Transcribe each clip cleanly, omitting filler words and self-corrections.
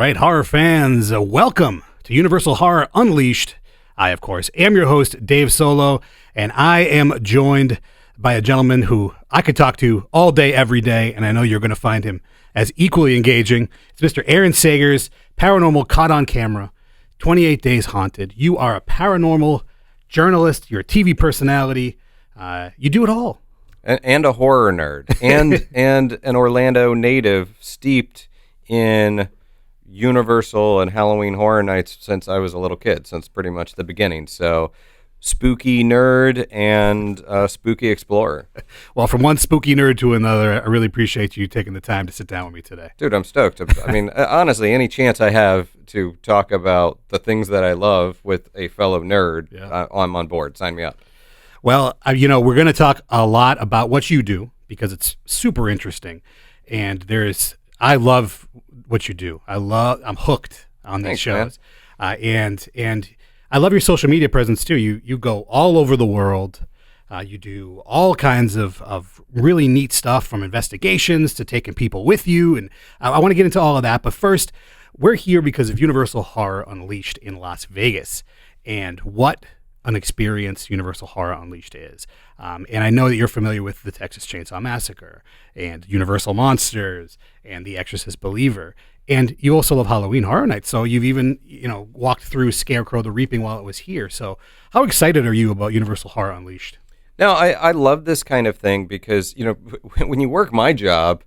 right, horror fans, welcome to Universal Horror Unleashed. I, of course, am your host, Dave Solo, and I am joined by a gentleman who I could talk to all day, every day, and I know you're going to find him as equally engaging. It's Mr. Aaron Sagers, Paranormal Caught on Camera, 28 Days Haunted. You are a paranormal journalist, you're a TV personality, you do it all. And a horror nerd, and an Orlando native steeped in Universal and Halloween Horror Nights since I was a little kid, since pretty much the beginning. So, spooky nerd and spooky explorer. Well, from one spooky nerd to another, I really appreciate you taking the time to sit down with me today. Dude, I'm stoked. I mean, honestly, any chance I have to talk about the things that I love with a fellow nerd, I'm on board. Sign me up. Well, we're going to talk a lot about what you do because it's super interesting, and I love what you do. I'm hooked on these shows, and I love your social media presence too. You go all over the world. You do all kinds of really neat stuff, from investigations to taking people with you, and I want to get into all of that. But first, we're here because of Universal Horror Unleashed in Las Vegas, and what an experience Universal Horror Unleashed is. And I know that you're familiar with the Texas Chainsaw Massacre and Universal Monsters and The Exorcist Believer. And you also love Halloween Horror Nights. So you've even, walked through Scarecrow the Reaping while it was here. So how excited are you about Universal Horror Unleashed? No, I love this kind of thing because, when you work my job,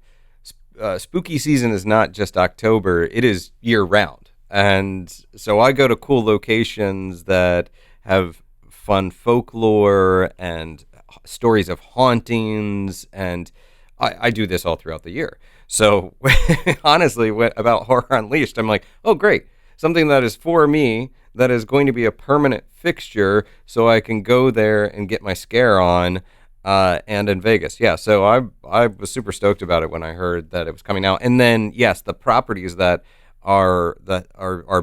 spooky season is not just October, it is year round. And so I go to cool locations that have fun folklore and stories of hauntings, and I do this all throughout the year. So honestly, about Horror Unleashed, I'm like, oh great, something that is for me, that is going to be a permanent fixture, so I can go there and get my scare on, and in Vegas. Yeah, so I was super stoked about it when I heard that it was coming out. And then yes, the properties that are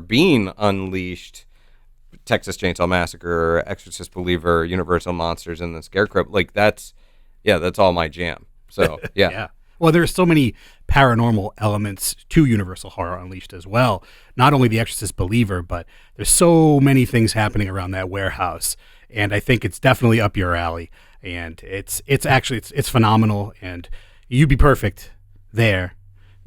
being unleashed, Texas Chainsaw Massacre, Exorcist Believer, Universal Monsters, and the Scarecrow, that's all my jam. So, yeah. Yeah. Well, there's so many paranormal elements to Universal Horror Unleashed as well. Not only the Exorcist Believer, but there's so many things happening around that warehouse, and I think it's definitely up your alley. And it's phenomenal, and you'd be perfect there,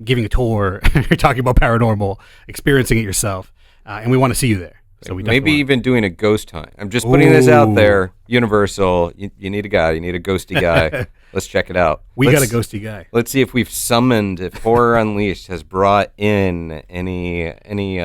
giving a tour, talking about paranormal, experiencing it yourself, and we want to see you there. So maybe even doing a ghost hunt. I'm just putting this out there. Universal, you need a guy. You need a ghosty guy. Let's check it out. We got a ghosty guy. Let's see if Horror Unleashed has brought in any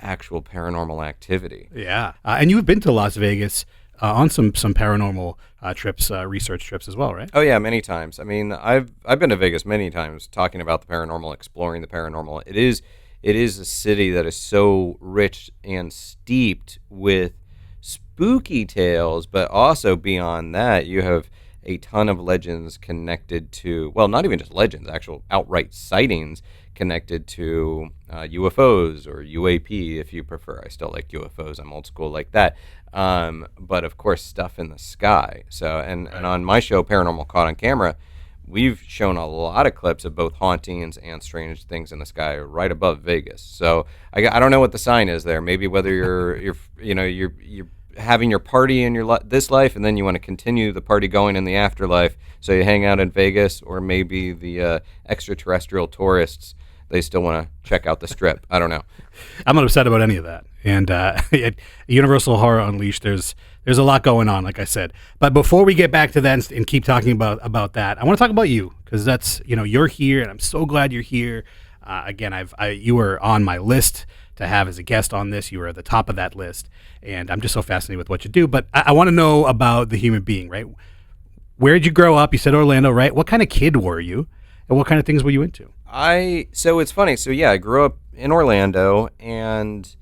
actual paranormal activity. Yeah, and you've been to Las Vegas on some paranormal trips, research trips as well, right? Oh yeah, many times. I mean, I've been to Vegas many times, talking about the paranormal, exploring the paranormal. It is a city that is so rich and steeped with spooky tales, but also beyond that, you have a ton of legends connected to, well, not even just legends, actual outright sightings connected to UFOs or UAP, if you prefer. I still like UFOs. I'm old school like that. But of course, stuff in the sky. So, and on my show, Paranormal Caught on Camera, we've shown a lot of clips of both hauntings and strange things in the sky right above Vegas. So I don't know what the sign is there. Maybe whether you're having your party in this life, and then you want to continue the party going in the afterlife, so you hang out in Vegas, or maybe the extraterrestrial tourists, they still want to check out the Strip. I don't know. I'm not upset about any of that. And at Universal Horror Unleashed, there's a lot going on, like I said. But before we get back to that and keep talking about that, I want to talk about you, because that's, you're here, and I'm so glad you're here. Again, you were on my list to have as a guest on this. You were at the top of that list, and I'm just so fascinated with what you do. But I want to know about the human being, right? Where did you grow up? You said Orlando, right? What kind of kid were you, and what kind of things were you into? So it's funny. So yeah, I grew up in Orlando, and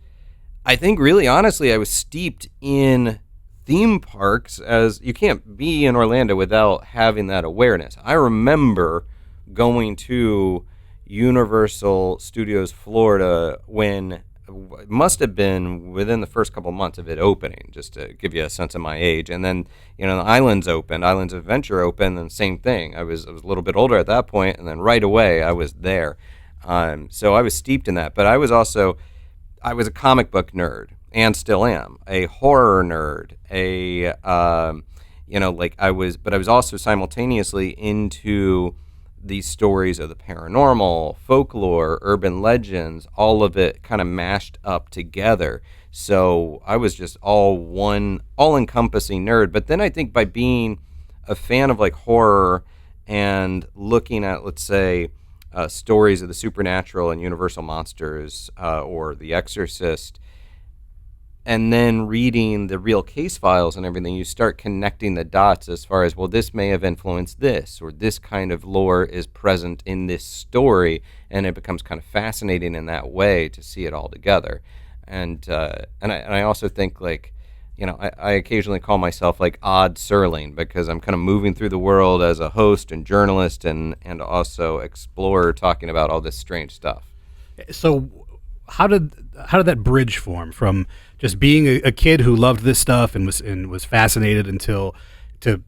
I think really honestly, I was steeped in theme parks, as you can't be in Orlando without having that awareness. I remember going to Universal Studios Florida when it must have been within the first couple months of it opening, just to give you a sense of my age. And then, the Islands opened, Islands of Adventure opened, and same thing. I was a little bit older at that point, and then right away I was there. So I was steeped in that, but I was a comic book nerd and still am a horror nerd. But I was also simultaneously into these stories of the paranormal, folklore, urban legends, all of it kind of mashed up together. So I was just all encompassing nerd. But then I think by being a fan of like horror and looking at, let's say, stories of the supernatural and universal monsters or The Exorcist, and then reading the real case files and everything, you start connecting the dots as far as, well, this may have influenced this, or this kind of lore is present in this story, and it becomes kind of fascinating in that way to see it all together. And I also think, like, I occasionally call myself like Odd Serling because I'm kind of moving through the world as a host and journalist and also explorer talking about all this strange stuff. So how did that bridge form from just being a kid who loved this stuff and was fascinated until to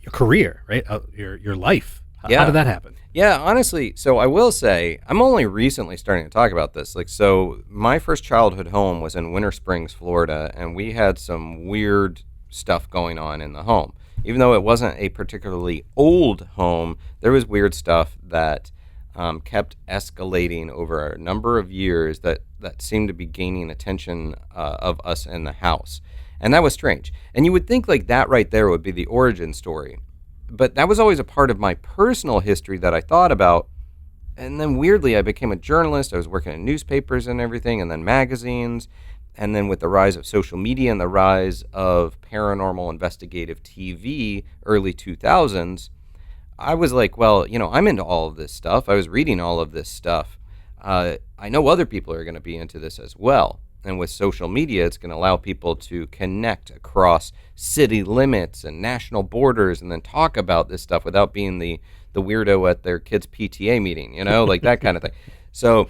your career, right? Your life. How did that happen? Yeah, honestly, so I will say I'm only recently starting to talk about this. Like, so my first childhood home was in Winter Springs, Florida, and we had some weird stuff going on in the home. Even though it wasn't a particularly old home, there was weird stuff that kept escalating over a number of years that seemed to be gaining attention of us in the house. And that was strange. And you would think like that right there would be the origin story. But that was always a part of my personal history that I thought about. And then weirdly, I became a journalist. I was working in newspapers and everything, and then magazines. And then with the rise of social media and the rise of paranormal investigative TV, early 2000s, I was like, well, I'm into all of this stuff. I was reading all of this stuff. I know other people are going to be into this as well. And with social media, it's going to allow people to connect across city limits and national borders and then talk about this stuff without being the weirdo at their kid's PTA meeting, like that kind of thing. So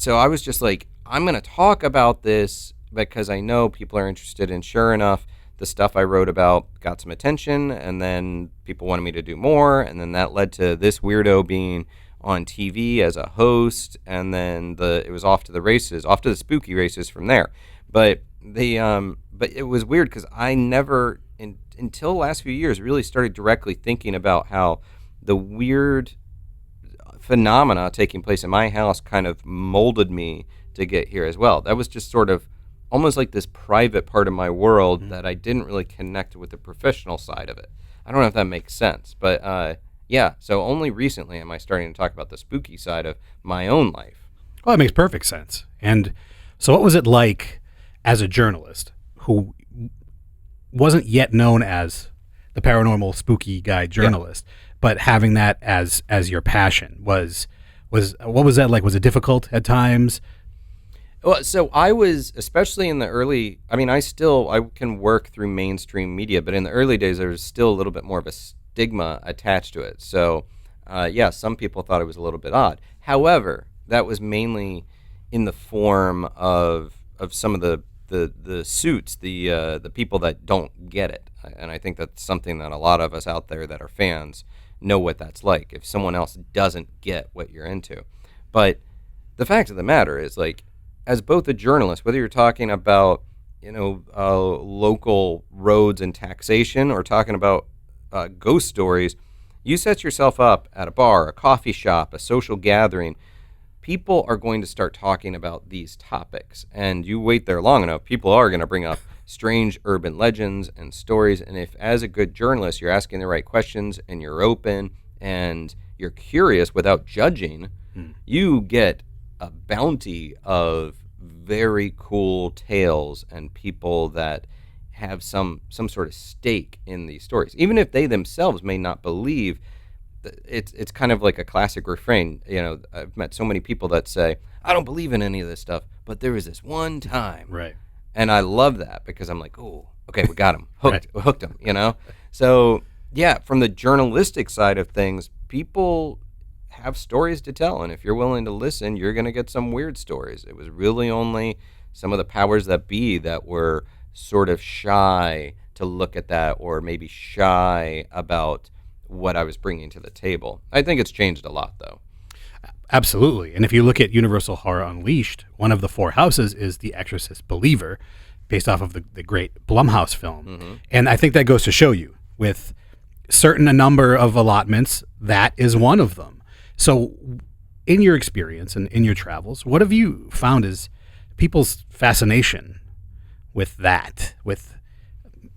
I was just like, I'm going to talk about this because I know people are interested. And sure enough, the stuff I wrote about got some attention, and then people wanted me to do more. And then that led to this weirdo being on TV as a host, and then it was off to the spooky races from there. But it was weird because I never, until the last few years, really started directly thinking about how the weird phenomena taking place in my house kind of molded me to get here as well. That was just sort of almost like this private part of my world that I didn't really connect with the professional side of it. I don't know if that makes sense, but yeah, so only recently am I starting to talk about the spooky side of my own life. Well, that makes perfect sense. And so what was it like as a journalist who wasn't yet known as the paranormal spooky guy journalist, but having that as your passion? What was that like? Was it difficult at times? Well, so I was, especially in the early, I mean, I can work through mainstream media, but in the early days, there was still a little bit more of a stigma attached to it. So, some people thought it was a little bit odd. However, that was mainly in the form of some of the suits, the people that don't get it. And I think that's something that a lot of us out there that are fans know what that's like, if someone else doesn't get what you're into. But the fact of the matter is, like, as both a journalist, whether you're talking about, local roads and taxation or talking about ghost stories, you set yourself up at a bar, a coffee shop, a social gathering, people are going to start talking about these topics. And you wait there long enough, people are going to bring up strange urban legends and stories. And if, as a good journalist, you're asking the right questions and you're open and you're curious without judging, you get a bounty of very cool tales and people that have some sort of stake in these stories, even if they themselves may not believe. It's kind of like a classic refrain. I've met so many people that say, I don't believe in any of this stuff, but there was this one time. Right. And I love that because I'm like, oh, okay, we got him. Hooked him, So, yeah, from the journalistic side of things, people have stories to tell. And if you're willing to listen, you're going to get some weird stories. It was really only some of the powers that be that were sort of shy to look at that, or maybe shy about what I was bringing to the table. I think it's changed a lot, though. Absolutely. And if you look at Universal Horror Unleashed, one of the four houses is the Exorcist Believer, based off of the great Blumhouse film. Mm-hmm. And I think that goes to show you, with certain a number of allotments, that is one of them. So in your experience and in your travels, what have you found is people's fascination with that, with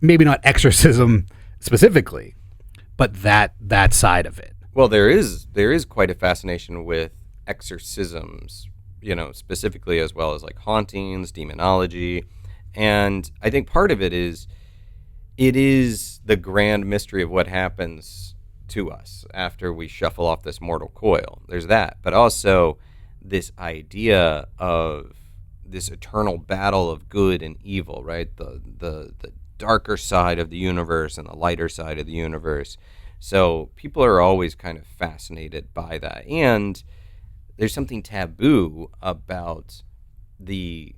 maybe not exorcism specifically, but that side of it? Well, there is quite a fascination with exorcisms, specifically, as well as like hauntings, demonology, and I think part of it is the grand mystery of what happens to us after we shuffle off this mortal coil. There's that, but also this idea of this eternal battle of good and evil, right? The darker side of the universe and the lighter side of the universe. So people are always kind of fascinated by that. And there's something taboo about the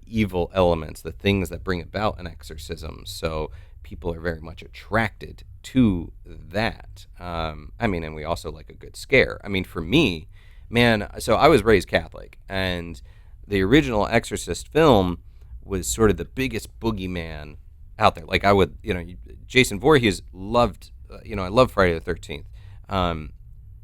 evil elements, the things that bring about an exorcism. So people are very much attracted to that. And we also like a good scare. I mean, for me, man, so I was raised Catholic, and the original Exorcist film was sort of the biggest boogeyman out there. Like, I would, Jason Voorhees loved, I love Friday the 13th.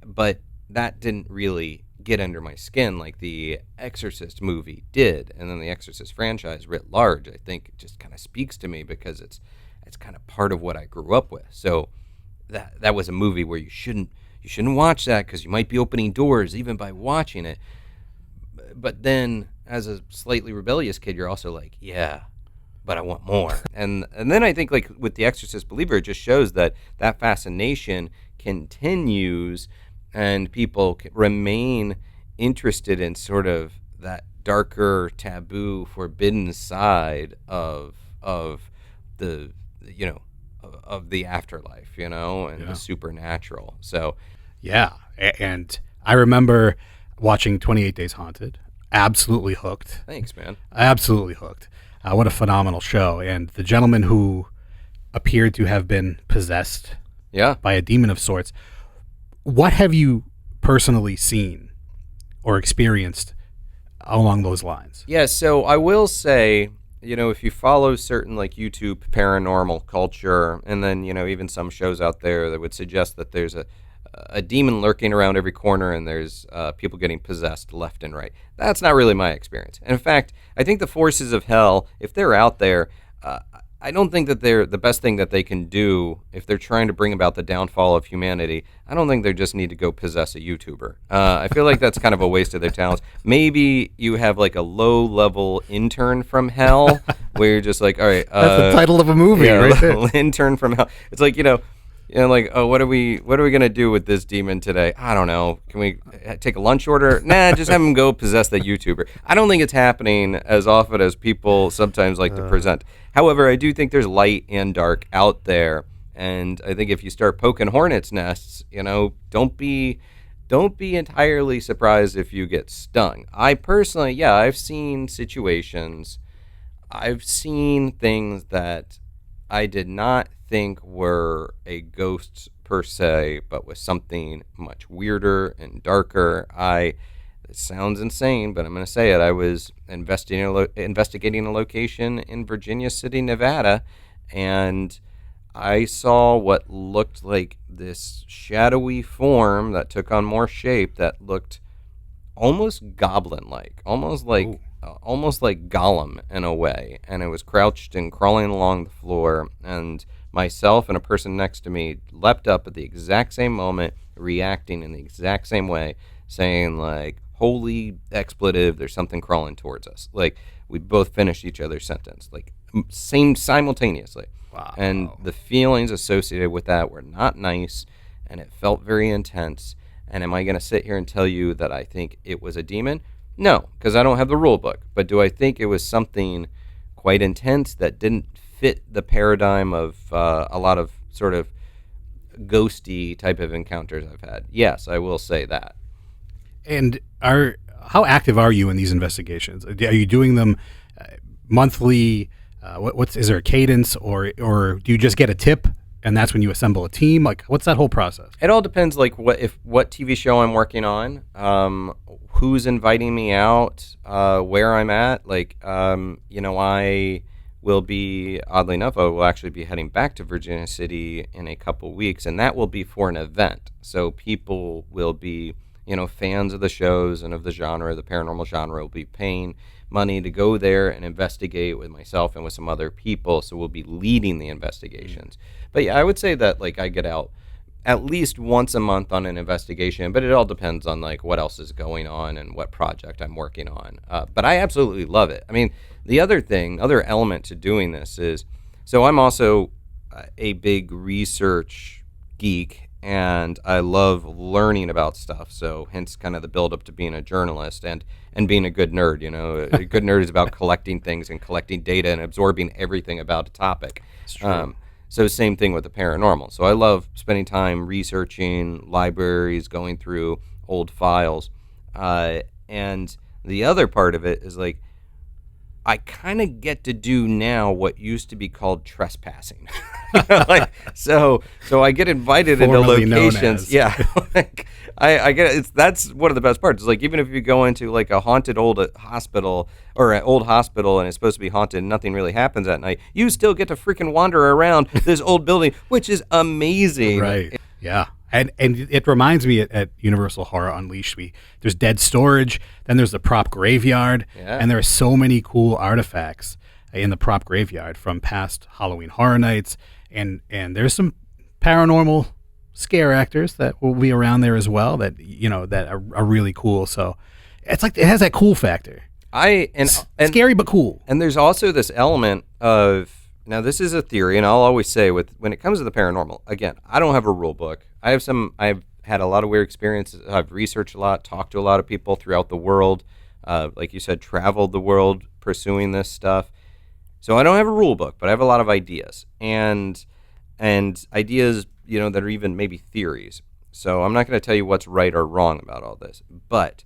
But that didn't really get under my skin like the Exorcist movie did. And then the Exorcist franchise writ large, I think, just kind of speaks to me because it's kind of part of what I grew up with. So that was a movie where you shouldn't watch that because you might be opening doors even by watching it. But then as a slightly rebellious kid, you're also like, yeah, but I want more. And then I think, like, with The Exorcist Believer, it just shows that fascination continues and people remain interested in sort of that darker, taboo, forbidden side of the, of the afterlife, and the supernatural. So, yeah. And I remember watching 28 Days Haunted. Absolutely hooked. Thanks, man. Absolutely hooked. What a phenomenal show. And the gentleman who appeared to have been possessed by a demon of sorts. What have you personally seen or experienced along those lines? Yeah, so I will say, if you follow certain like YouTube paranormal culture, and then, even some shows out there that would suggest that there's a demon lurking around every corner and there's people getting possessed left and right. That's not really my experience. And in fact, I think the forces of hell, if they're out there, I don't think that they're the best thing that they can do if they're trying to bring about the downfall of humanity. I don't think they just need to go possess a YouTuber. I feel like that's kind of a waste of their talents. Maybe you have like a low-level intern from hell where you're just like, all right. That's the title of a movie, right there. Intern from hell. It's like, like, oh, what are we gonna do with this demon today? I don't know. Can we take a lunch order? Nah, just have him go possess that YouTuber. I don't think it's happening as often as people sometimes like to present. However, I do think there's light and dark out there, and I think if you start poking hornets' nests, don't be entirely surprised if you get stung. I personally, I've seen situations, I've seen things that I did not think were a ghost per se, but was something much weirder and darker. It sounds insane, but I'm going to say it. I was investigating a location in Virginia City, Nevada, and I saw what looked like this shadowy form that took on more shape that looked almost goblin-like, almost like Gollum in a way, and it was crouched and crawling along the floor, and myself and a person next to me leapt up at the exact same moment, reacting in the exact same way, saying like, holy expletive, there's something crawling towards us. Like, we both finished each other's sentence, like simultaneously. Wow. And the feelings associated with that were not nice, and it felt very intense. And am I going to sit here and tell you that I think it was a demon? No, because I don't have the rule book. But do I think it was something quite intense that didn't fit the paradigm of a lot of sort of ghosty type of encounters I've had? Yes, I will say that. And how active are you in these investigations? Are you doing them monthly? Is there a cadence, or do you just get a tip and that's when you assemble a team. Like, what's that whole process? It all depends, like what TV show I'm working on, who's inviting me out, where I'm at. Like, I will be, oddly enough, I will actually be heading back to Virginia City in a couple weeks, and that will be for an event. So people will be, fans of the shows and of the genre, the paranormal genre, will be paying money to go there and investigate with myself and with some other people. So we'll be leading the investigations. But yeah, I would say that like I get out at least once a month on an investigation, but it all depends on like what else is going on and what project I'm working on. But I absolutely love it. I mean, the other element to doing this is, so I'm also a big research geek, and I love learning about stuff. So hence kind of the buildup to being a journalist and being a good nerd. A good nerd is about collecting things and collecting data and absorbing everything about a topic. It's true. So same thing with the paranormal. So I love spending time researching libraries, going through old files. And the other part of it is like, I kind of get to do now what used to be called trespassing. So I get invited into Formerly known locations. as. Yeah, like, I get it. That's one of the best parts. It's like even if you go into like a haunted old hospital or an old hospital and it's supposed to be haunted and nothing really happens at night, you still get to freaking wander around this old building, which is amazing. Right. Yeah. And it reminds me at Universal Horror Unleashed, there's dead storage, then there's the prop graveyard, Yeah. and there are so many cool artifacts in the prop graveyard from past Halloween Horror Nights, and there's some paranormal scare actors that will be around there as well that that are really cool. So it's like it has that cool factor. And Scary but cool. And there's also this element of, now this is a theory, and I'll always say when it comes to the paranormal, again, I don't have a rule book. I've had a lot of weird experiences. I've researched a lot, talked to a lot of people throughout the world. Like you said, traveled the world pursuing this stuff. So I don't have a rule book, but I have a lot of ideas and ideas, that are even maybe theories. So I'm not going to tell you what's right or wrong about all this, but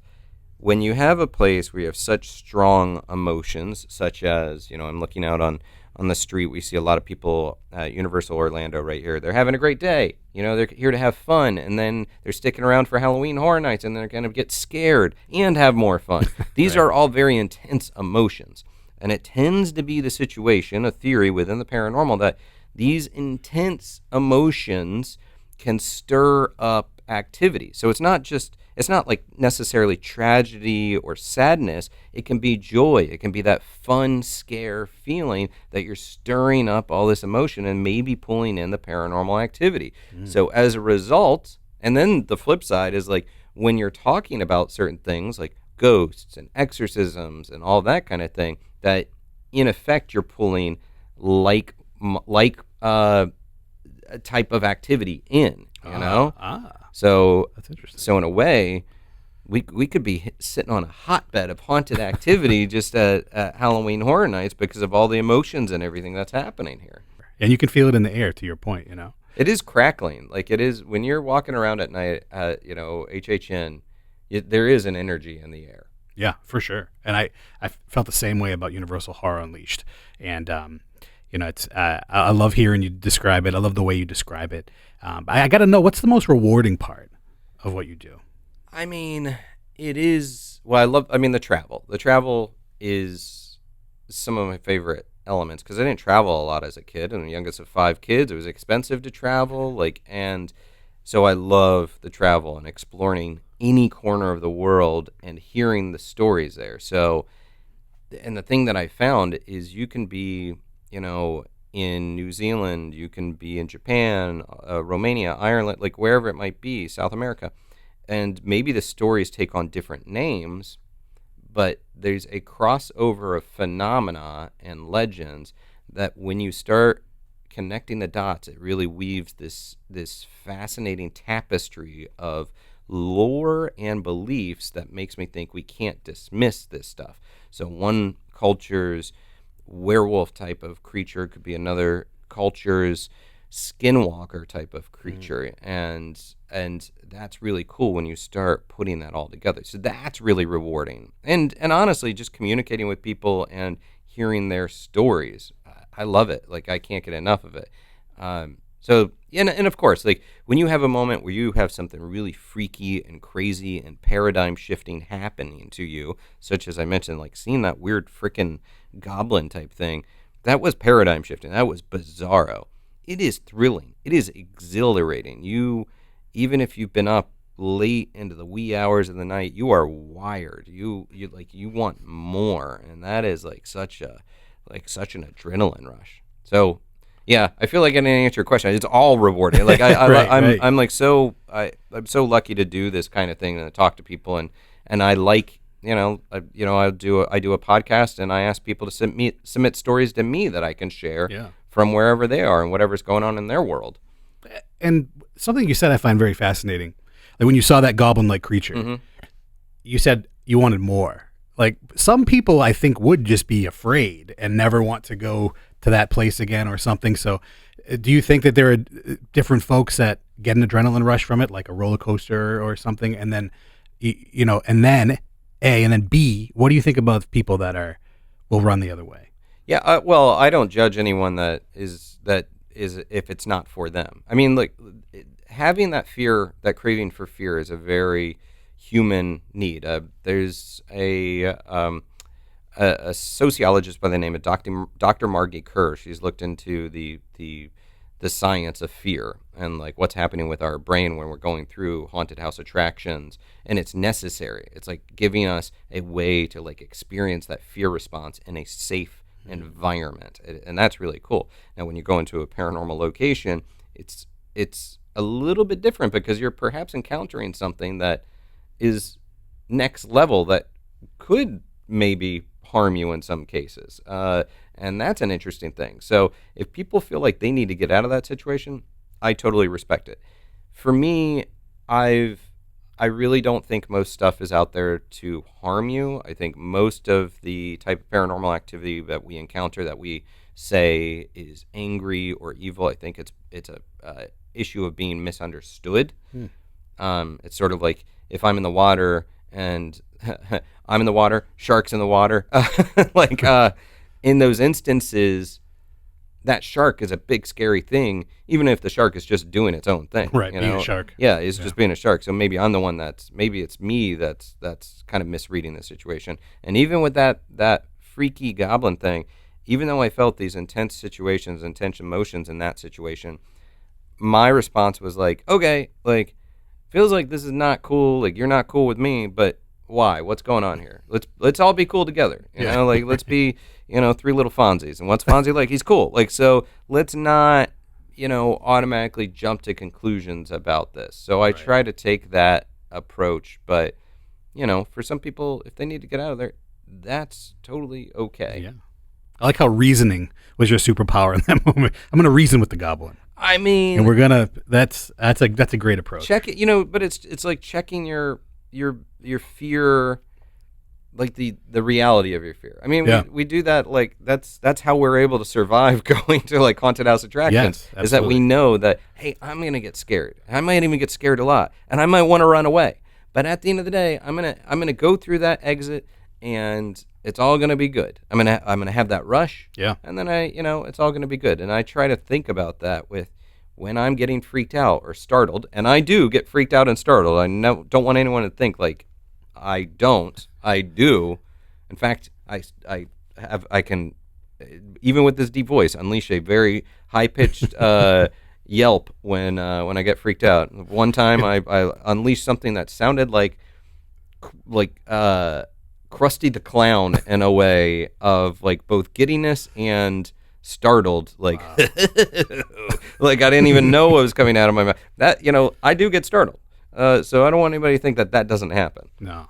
when you have a place where you have such strong emotions, such as, I'm looking out on the street, we see a lot of people at Universal Orlando right here. They're having a great day. They're here to have fun, and then they're sticking around for Halloween Horror Nights, and they're going to get scared and have more fun. These are all very intense emotions, and it tends to be the situation, a theory within the paranormal, that these intense emotions can stir up activity. So it's not like necessarily tragedy or sadness. It can be joy. It can be that fun scare feeling that you're stirring up all this emotion and maybe pulling in the paranormal activity. So as a result, and then the flip side is like when you're talking about certain things like ghosts and exorcisms and all that kind of thing, that in effect you're pulling like a type of activity in, So That's interesting. So in a way, we could be sitting on a hotbed of haunted activity just at Halloween Horror Nights because of all the emotions and everything that's happening here. And you can feel it in the air, to your point, It is crackling. Like it is when you're walking around at night at, HHN, there is an energy in the air. Yeah, for sure. And I felt the same way about Universal Horror Unleashed. And, it's I love hearing you describe it. I love the way you describe it. I got to know, what's the most rewarding part of what you do? I mean, it is, the travel. The travel is some of my favorite elements because I didn't travel a lot as a kid. I'm the youngest of 5 kids. It was expensive to travel, and so I love the travel and exploring any corner of the world and hearing the stories there. So, and the thing that I found is you can be, in New Zealand, you can be in Japan, Romania, Ireland, like wherever it might be, South America, and maybe the stories take on different names, but there's a crossover of phenomena and legends that when you start connecting the dots, it really weaves this fascinating tapestry of lore and beliefs that makes me think we can't dismiss this stuff. So one culture's werewolf type of creature could be another culture's skinwalker type of creature, and that's really cool when you start putting that all together. So that's really rewarding, and honestly, just communicating with people and hearing their stories, I love it. Like I can't get enough of it. So, and of course, like when you have a moment where you have something really freaky and crazy and paradigm shifting happening to you, such as I mentioned, like seeing that weird freaking goblin type thing, that was paradigm shifting. That was bizarro. It is thrilling. It is exhilarating. Even if you've been up late into the wee hours of the night, you are wired. You want more, and that is such an adrenaline rush. So yeah, I feel like I didn't answer your question. It's all rewarding. Like I'm so lucky to do this kind of thing and to talk to people, and I like I do a podcast, and I ask people to submit stories to me that I can share from wherever they are and whatever's going on in their world. And something you said I find very fascinating. Like when you saw that goblin-like creature, you said you wanted more. Like some people, I think, would just be afraid and never want to go to that place again or something. So do you think that there are different folks that get an adrenaline rush from it, like a roller coaster or something? And then, and then A, and then B, what do you think about people that will run the other way? Yeah, well, I don't judge anyone that is if it's not for them. I mean, like having that fear, that craving for fear, is a very human need. There's a sociologist by the name of Dr. Margie Kerr. She's looked into the science of fear and like what's happening with our brain when we're going through haunted house attractions, and it's necessary. It's like giving us a way to like experience that fear response in a safe environment, and that's really cool. Now, when you go into a paranormal location, it's a little bit different because you're perhaps encountering something that is next level that could maybe harm you in some cases, and that's an interesting thing. So if people feel like they need to get out of that situation, I totally respect it. For me, I really don't think most stuff is out there to harm you. I think most of the type of paranormal activity that we encounter that we say is angry or evil, I think it's a issue of being misunderstood. It's sort of like if I'm in the water and I'm in the water, shark's in the water. In those instances, that shark is a big scary thing, even if the shark is just doing its own thing. Right, being a shark. Yeah, it's just being a shark. So maybe I'm the one maybe it's me that's kind of misreading the situation. And even with that freaky goblin thing, even though I felt these intense situations, intense emotions in that situation, my response was like, okay, like, feels like this is not cool. Like, you're not cool with me, but why? What's going on here? Let's all be cool together. You know, like let's be, three little Fonzies. And what's Fonzie like? He's cool. Like, so let's not, automatically jump to conclusions about this. So I try to take that approach, but for some people, if they need to get out of there, that's totally okay. Yeah. I like how reasoning was your superpower in that moment. I'm going to reason with the goblin. I mean, and we're gonna. That's a great approach. Check it, but it's like checking your fear, like the reality of your fear. I mean, we do that. Like that's how we're able to survive going to like haunted house attractions. Yes, is that we know that, hey, I'm gonna get scared. I might even get scared a lot, and I might want to run away. But at the end of the day, I'm gonna go through that exit, and it's all gonna be good. I'm gonna have that rush. Yeah. And then it's all gonna be good. And I try to think about that with when I'm getting freaked out or startled, and I do get freaked out and startled. I don't want anyone to think like I don't. I do. In fact, I can, even with this deep voice, unleash a very high pitched yelp when I get freaked out. One time, I unleashed something that sounded like Krusty the Clown in a way of like both giddiness and startled, like like I didn't even know what was coming out of my mouth. That I do get startled, so I don't want anybody to think that doesn't happen. No,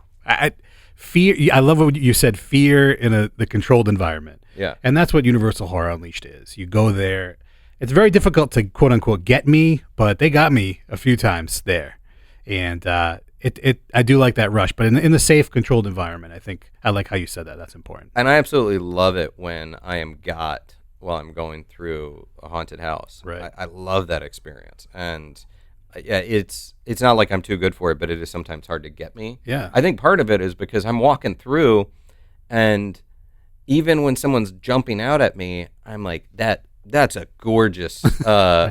fear. I love what you said. Fear in the controlled environment. Yeah, and that's what Universal Horror Unleashed is. You go there. It's very difficult to quote unquote get me, but they got me a few times there, and I do like that rush, but in the safe, controlled environment, I think I like how you said that. That's important. And I absolutely love it when I am got while I'm going through a haunted house. Right. I love that experience. And yeah, it's not like I'm too good for it, but it is sometimes hard to get me. Yeah. I think part of it is because I'm walking through, and even when someone's jumping out at me, I'm like, that that's a gorgeous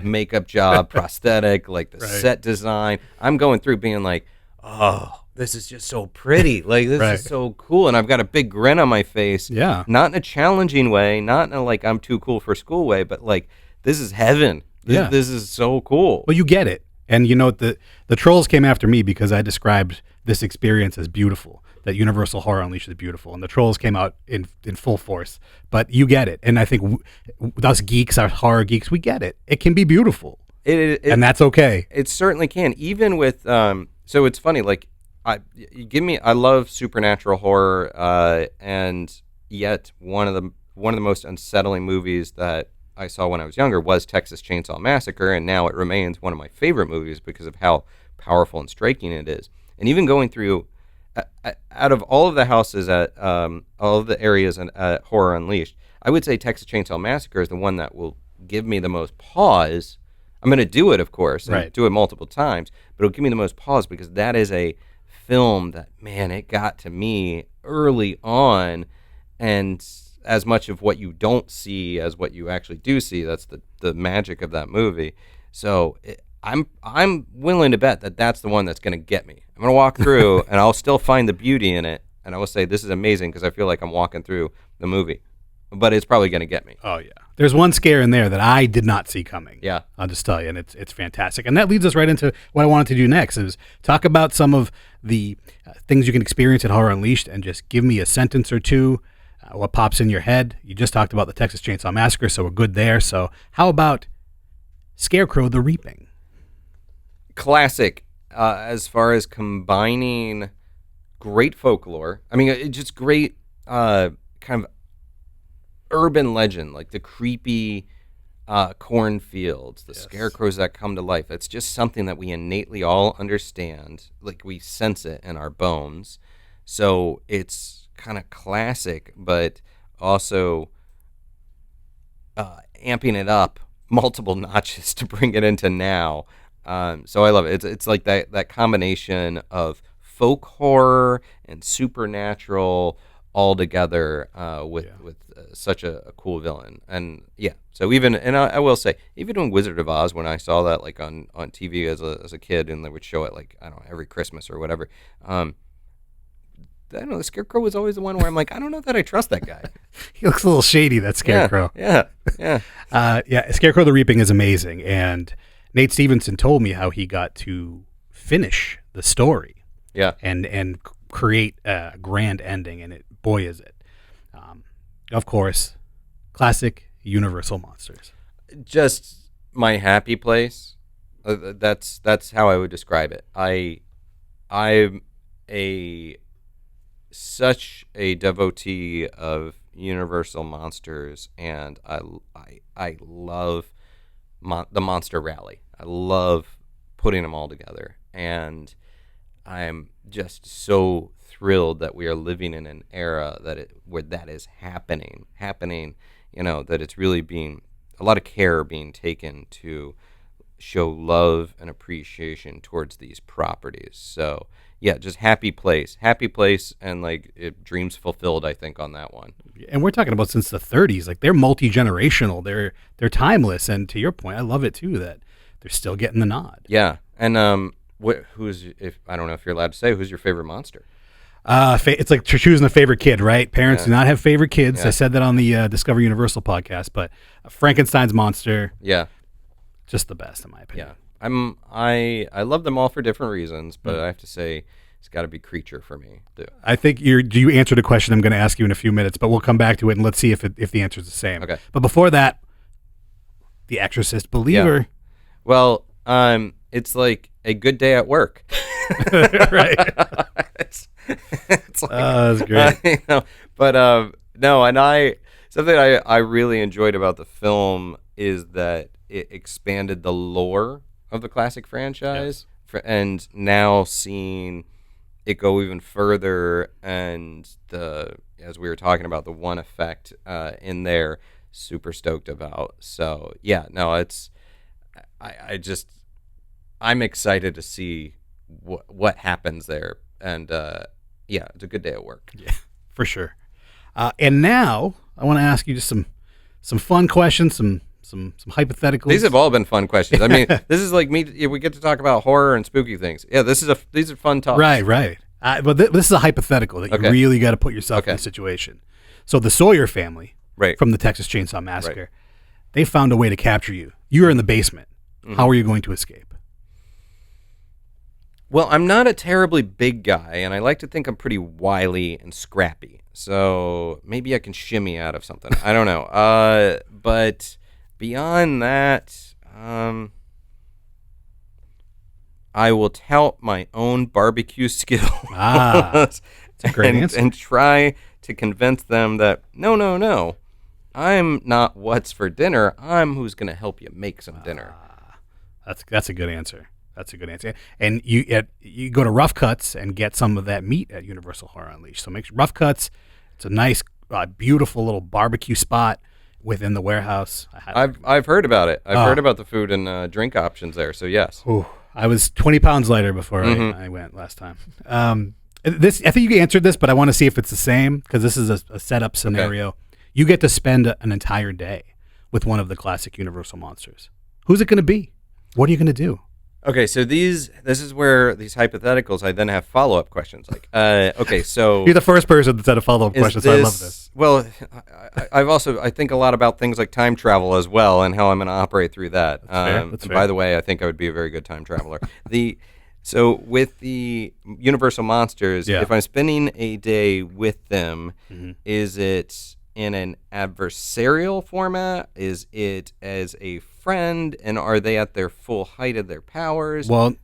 makeup job, prosthetic, like the Right. set design. I'm going through being like, oh, this is just so pretty. Like, this Right. is so cool. And I've got a big grin on my face. Yeah. Not in a challenging way, not in a like I'm too cool for school way, but like, this is heaven. Yeah. This is so cool. Well, you get it. And you know, the trolls came after me because I described this experience as beautiful, that Universal Horror Unleashed is beautiful. And the trolls came out in full force. But you get it. And I think us geeks, our horror geeks, we get it. It can be beautiful. And that's okay. It certainly can. Even with, so it's funny, like, I love supernatural horror, and yet one of the most unsettling movies that I saw when I was younger was Texas Chainsaw Massacre, and now it remains one of my favorite movies because of how powerful and striking it is. And even going through, out of all of the houses at all of the areas at Horror Unleashed, I would say Texas Chainsaw Massacre is the one that will give me the most pause. I'm going to do it, of course, and do it multiple times, but it'll give me the most pause because that is a film that, man, it got to me early on, and as much of what you don't see as what you actually do see. That's the magic of that movie. So I'm willing to bet that that's the one that's going to get me. I'm going to walk through, and I'll still find the beauty in it, and I will say this is amazing because I feel like I'm walking through the movie. But it's probably going to get me. Oh, yeah. There's one scare in there that I did not see coming. Yeah. I'll just tell you, and it's fantastic. And that leads us right into what I wanted to do next, is talk about some of the things you can experience at Horror Unleashed, and just give me a sentence or two, what pops in your head. You just talked about the Texas Chainsaw Massacre, so we're good there. So how about Scarecrow the Reaping? Classic, as far as combining great folklore. I mean, just great kind of urban legend, like the creepy cornfields, the scarecrows that come to life. It's just something that we innately all understand, like we sense it in our bones. So it's kind of classic, but also amping it up multiple notches to bring it into now. So I love it. It's like that combination of folk horror and supernatural all together with such a cool villain. And yeah, so I will say, even in Wizard of Oz, when I saw that like on TV as a kid, and they would show it like, I don't know, every Christmas or whatever, I don't know, the Scarecrow was always the one where I'm like, I don't know that I trust that guy. He looks a little shady, that Scarecrow. Yeah. Scarecrow the Reaping is amazing. And Nate Stevenson told me how he got to finish the story. Yeah. And create a grand ending, and boy is it. Of course, classic Universal monsters. Just my happy place. That's how I would describe it. I'm such a devotee of Universal monsters, and I love the Monster Rally. I love putting them all together, and I'm just so thrilled that we are living in an era where that is happening, that it's really being a lot of care being taken to show love and appreciation towards these properties. So yeah, just happy place, and like dreams fulfilled, I think, on that one. And we're talking about since the 30s. Like, they're multi-generational, they're timeless, and to your point, I love it too that they're still getting the nod. Yeah. And if I don't know if you're allowed to say, who's your favorite monster? It's like choosing a favorite kid, right? Parents do not have favorite kids. Yeah. I said that on the Discover Universal podcast, but Frankenstein's monster, Yeah. just the best in my opinion. Yeah. I love them all for different reasons, but I have to say it's got to be Creature for me. I think you answered a question I'm going to ask you in a few minutes, but we'll come back to it and let's see if the answer is the same. Okay. But before that, The Exorcist Believer. Yeah. Well, it's like a good day at work. Right. it's like, That's great. But no, and something I really enjoyed about the film is that it expanded the lore of the classic franchise, and now seeing it go even further, and as we were talking about, the one effect in there, super stoked about. So yeah, no, I'm excited to see what happens there, and yeah, it's a good day at work. Yeah, for sure. And now I want to ask you just some fun questions, some some hypotheticals. These have all been fun questions. I mean, this is like me. We get to talk about horror and spooky things. Yeah, these are fun talks. Right. But this is a hypothetical that you really got to put yourself in a situation. So the Sawyer family, from the Texas Chainsaw Massacre, they found a way to capture you. You were in the basement. Mm-hmm. How are you going to escape? Well, I'm not a terribly big guy, and I like to think I'm pretty wily and scrappy. So maybe I can shimmy out of something. I don't know. But beyond that, I will tout my own barbecue skills. That's a great answer. And try to convince them that, no, I'm not what's for dinner. I'm who's going to help you make some dinner. That's a good answer. And you go to Rough Cuts and get some of that meat at Universal Horror Unleashed. So make sure Rough Cuts. It's a nice, beautiful little barbecue spot within the warehouse. I've heard about it. I've heard about the food and drink options there. So yes. Ooh, I was 20 pounds lighter before I went last time. I think you answered this, but I want to see if it's the same because this is a setup scenario. Okay. You get to spend an entire day with one of the classic Universal monsters. Who's it going to be? What are you going to do? Okay, so this is where these hypotheticals, I then have follow-up questions. Like, okay, so... You're the first person that said a follow-up question, so I love this. Well, I think a lot about things like time travel as well and how I'm going to operate through that. That's fair. By the way, I think I would be a very good time traveler. So with the Universal Monsters, if I'm spending a day with them, is it in an adversarial format? Is it as a friend, and are they at their full height of their powers? Well,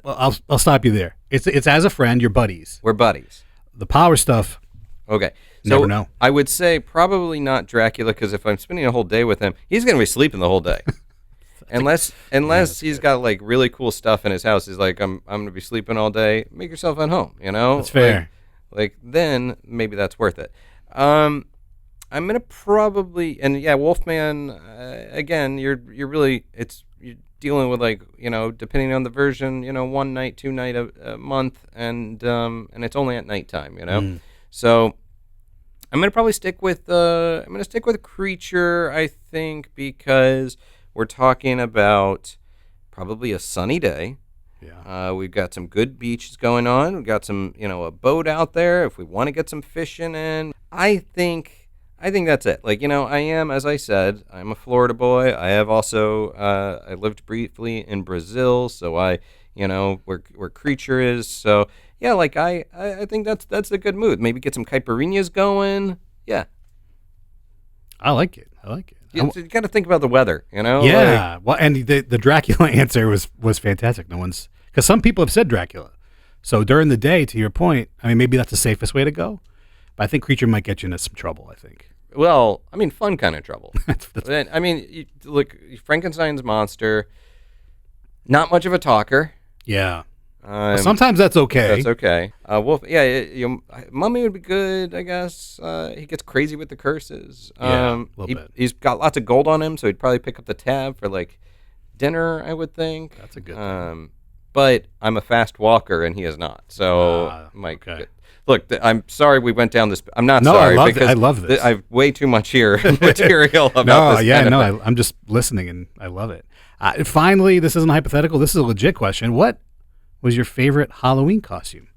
I'll stop you there. It's as a friend, you're buddies. We're buddies. The power stuff. Okay. So never know. I would say probably not Dracula, because if I'm spending a whole day with him, he's going to be sleeping the whole day. Unless he's got like really cool stuff in his house. He's like, I'm going to be sleeping all day. Make yourself at home, you know? That's fair. Like then maybe that's worth it. I'm gonna probably, and yeah, Wolfman. Again, you're dealing with, like, you know, depending on the version, you know, 1 night, 2 night a month, and it's only at nighttime, you know. So I'm gonna probably stick with Creature, I think, because we're talking about probably a sunny day. Yeah. We've got some good beaches going on. We've got some, you know, a boat out there if we want to get some fishing in. I think that's it. Like, you know, I am, as I said, I'm a Florida boy. I have also, I lived briefly in Brazil, so I, you know, where Creature is. So, yeah, like, I think that's a good mood. Maybe get some caipirinhas going. Yeah. I like it. You got to think about the weather, you know? Yeah. Well, and the Dracula answer was fantastic. Because some people have said Dracula. So during the day, to your point, I mean, maybe that's the safest way to go. But I think Creature might get you into some trouble, I think. Well, I mean, fun kind of trouble. I mean, look, Frankenstein's monster, not much of a talker. Yeah. Sometimes that's okay. That's okay. Wolf, yeah, Mummy would be good, I guess. He gets crazy with the curses. Yeah, a little bit. He's got lots of gold on him, so he'd probably pick up the tab for, like, dinner, I would think. That's a good thing. But I'm a fast walker, and he is not. So, okay. Look, I'm sorry we went down this. I'm not sorry. I love this. I have way too much here material about this. I'm just listening, and I love it. Finally, this isn't hypothetical. This is a legit question. What was your favorite Halloween costume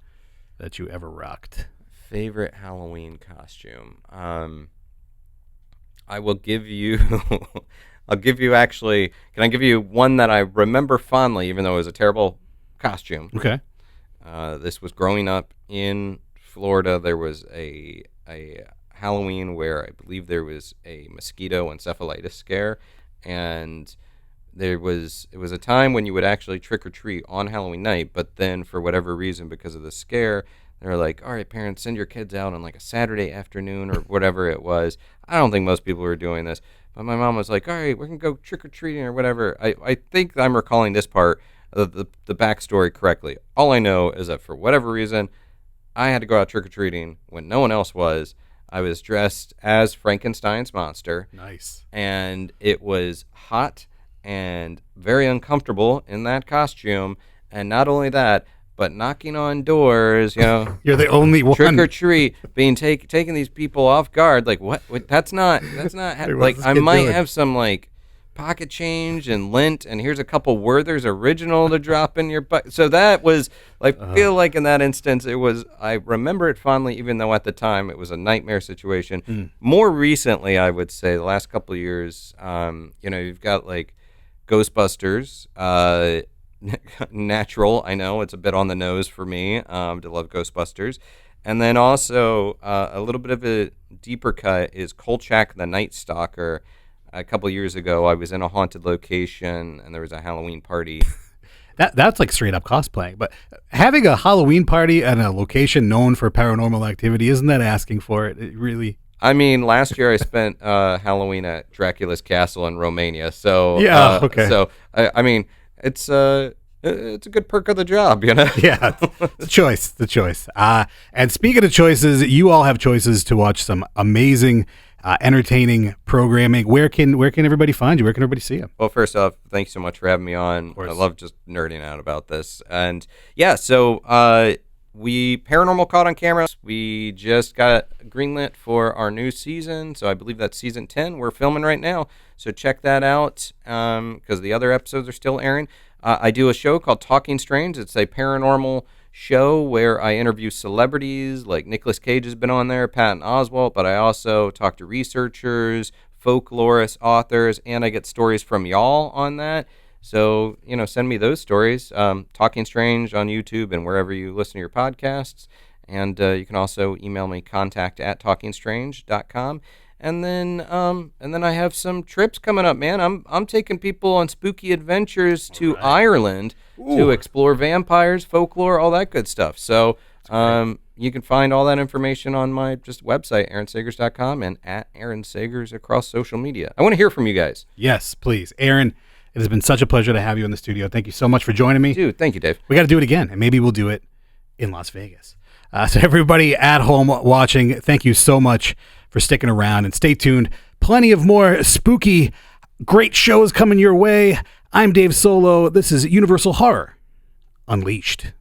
that you ever rocked? Favorite Halloween costume? I will give you... I'll give you actually... Can I give you one that I remember fondly, even though it was a terrible costume? Okay. This was growing up in Florida. There was a Halloween where I believe there was a mosquito encephalitis scare, and it was a time when you would actually trick or treat on Halloween night, but then for whatever reason, because of the scare, they were like, all right, parents, send your kids out on like a Saturday afternoon or whatever it was. I don't think most people were doing this, but my mom was like, all right, we're going to go trick or treating or whatever. I think I'm recalling this part of the backstory correctly. All I know is that for whatever reason, I had to go out trick-or-treating when no one else was. I was dressed as Frankenstein's monster. Nice. And it was hot and very uncomfortable in that costume. And not only that, but knocking on doors, you know. You're the only one. Trick-or-treat, being taking these people off guard. Like, what? That's not like, I might have some, like, pocket change and lint, and here's a couple Werther's original to drop in your butt. So that was like, feel like in that instance, it was, I remember it fondly, even though at the time it was a nightmare situation. More recently, I would say the last couple of years, you've got like Ghostbusters, natural. I know it's a bit on the nose for me to love Ghostbusters. And then also a little bit of a deeper cut is Kolchak the Night Stalker. A couple years ago, I was in a haunted location, and there was a Halloween party. That's like straight up cosplaying. But having a Halloween party at a location known for paranormal activity, isn't that asking for it? It really. I mean, last year I spent Halloween at Dracula's Castle in Romania. So yeah, okay. So I mean, it's a good perk of the job, you know. Yeah, the choice. And speaking of choices, you all have choices to watch some amazing, entertaining programming. Where can everybody find you? Where can everybody see you? Well, first off, thanks so much for having me on. I love just nerding out about this. And yeah, so we Paranormal Caught on Camera. We just got greenlit for our new season. So I believe that's season 10. We're filming right now. So check that out because the other episodes are still airing. I do a show called Talking Strange. It's a paranormal show where I interview celebrities, like Nicolas Cage has been on there, Patton Oswalt, but I also talk to researchers, folklorists, authors, and I get stories from y'all on that. So, send me those stories. Talking Strange on YouTube and wherever you listen to your podcasts. And you can also email me, contact@talkingstrange.com. And then I have some trips coming up, man. I'm taking people on spooky adventures to Ireland to explore vampires, folklore, all that good stuff. So you can find all that information on my just website, aaronsagers.com, and @AaronSagers across social media. I want to hear from you guys. Yes, please. Aaron, it has been such a pleasure to have you in the studio. Thank you so much for joining me. Dude, thank you, Dave. We got to do it again, and maybe we'll do it in Las Vegas. So everybody at home watching, thank you so much for sticking around, and stay tuned. Plenty of more spooky, great shows coming your way. I'm Dave Solo. This is Universal Horror Unleashed.